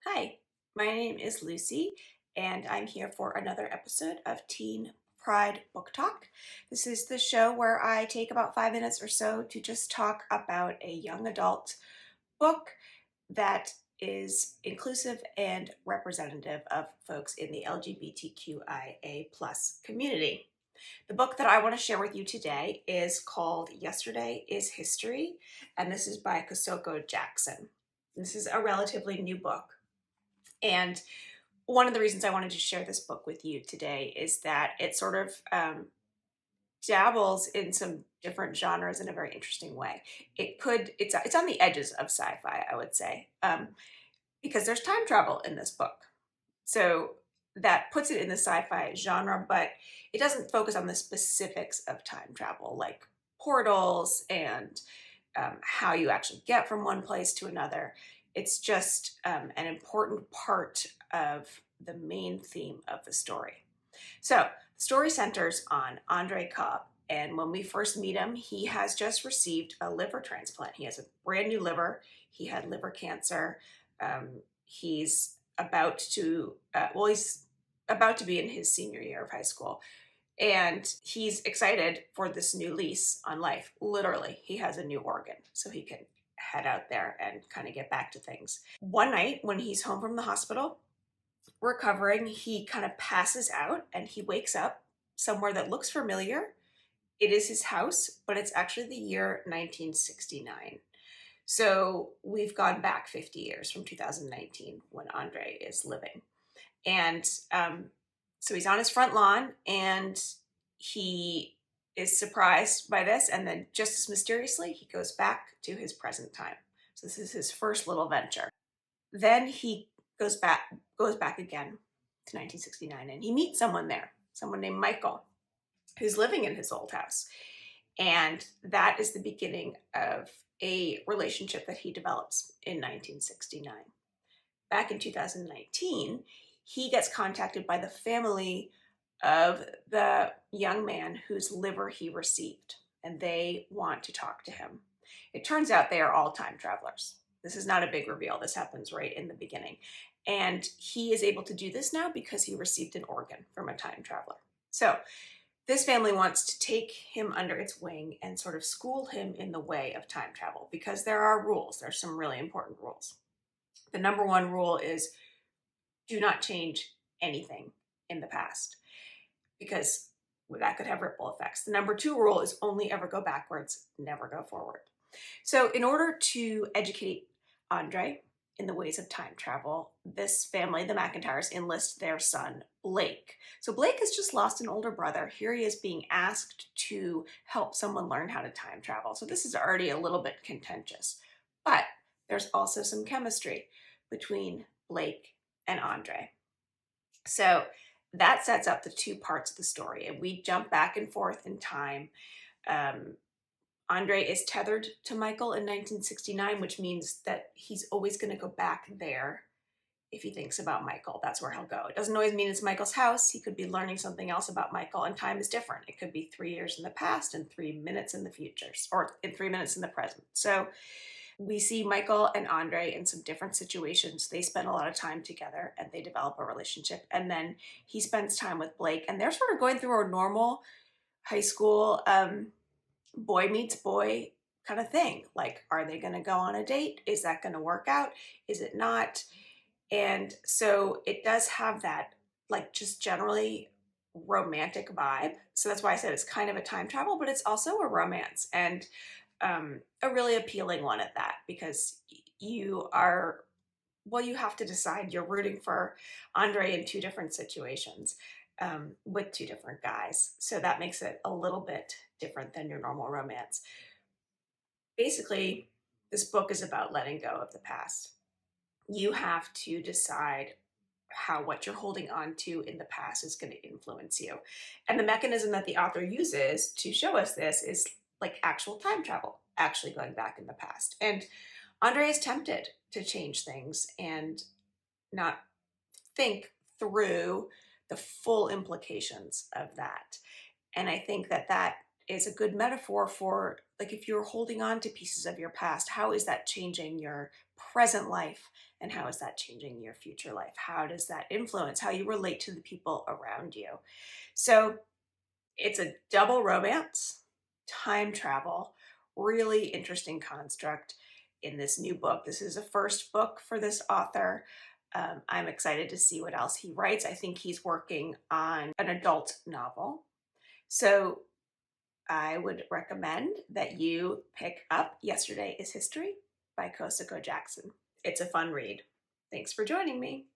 Hi, my name is Lucy, and I'm here for another episode of Teen Pride Book Talk. This is the show where I take about 5 minutes or so to just talk about a young adult book that is inclusive and representative of folks in the LGBTQIA plus community. The book that I want to share with you today is called Yesterday is History, and this is by Kosoko Jackson. This is a relatively new book. And one of the reasons I wanted to share this book with you today is that it sort of dabbles in some different genres in a very interesting way. It's on the edges of sci-fi, I would say, because there's time travel in this book. So that puts it in the sci-fi genre, but it doesn't focus on the specifics of time travel, like portals and how you actually get from one place to another. It's just an important part of the main theme of the story. So the story centers on Andre Cobb. And when we first meet him, he has just received a liver transplant. He has a brand new liver. He had liver cancer. He's about to, he's about to be in his senior year of high school. And he's excited for this new lease on life. Literally, he has a new organ, so he can head out there and kind of get back to things. One night when he's home from the hospital, recovering, he kind of passes out and he wakes up somewhere that looks familiar. It is his house, but it's actually the year 1969. So we've gone back 50 years from 2019 when Andre is living. And so he's on his front lawn and he is surprised by this. And then just as mysteriously, he goes back to his present time. So this is his first little venture. Then he goes back again to 1969 and he meets someone there, someone named Michael, who's living in his old house. And that is the beginning of a relationship that he develops in 1969. Back in 2019, he gets contacted by the family of the young man whose liver he received, and they want to talk to him. It turns out they are all time travelers. This is not a big reveal. This happens right in the beginning. And he is able to do this now because he received an organ from a time traveler. So this family wants to take him under its wing and sort of school him in the way of time travel because there are rules. There's some really important rules. The number one rule is do not change anything in the past because that could have ripple effects. The number two rule is only ever go backwards, never go forward. So in order to educate Andre in the ways of time travel, this family, the McIntyres, enlist their son, Blake. So Blake has just lost an older brother. Here he is being asked to help someone learn how to time travel. So this is already a little bit contentious. But there's also some chemistry between Blake and Andre. So that sets up the two parts of the story. And we jump back and forth in time. Andre is tethered to Michael in 1969, which means that he's always going to go back there if he thinks about Michael. That's where he'll go. It doesn't always mean it's Michael's house. He could be learning something else about Michael, and time is different. It could be 3 years in the past and 3 minutes in the future, or in 3 minutes in the present. So we see Michael and Andre in some different situations. They spend a lot of time together and they develop a relationship. And then he spends time with Blake, and they're sort of going through a normal high school boy meets boy kind of thing. Like, are they going to go on a date? Is that going to work out? Is it not? And so it does have that, like, just generally romantic vibe. So that's why I said it's kind of a time travel, but it's also a romance, and a really appealing one at that, because you have to decide. You're rooting for Andre in two different situations with two different guys. So that makes it a little bit different than your normal romance. Basically, this book is about letting go of the past. You have to decide how what you're holding on to in the past is going to influence you. And the mechanism that the author uses to show us this is like actual time travel, actually going back in the past. And Andre is tempted to change things and not think through the full implications of that. And I think that that is a good metaphor for, like, if you're holding on to pieces of your past, how is that changing your present life, and how is that changing your future life? How does that influence how you relate to the people around you? So it's a double romance, time travel, really interesting construct in this new book. This is a first book for this author. I'm excited to see what else he writes. I think he's working on an adult novel. So I would recommend that you pick up Yesterday is History by Kosoko Jackson. It's a fun read. Thanks for joining me.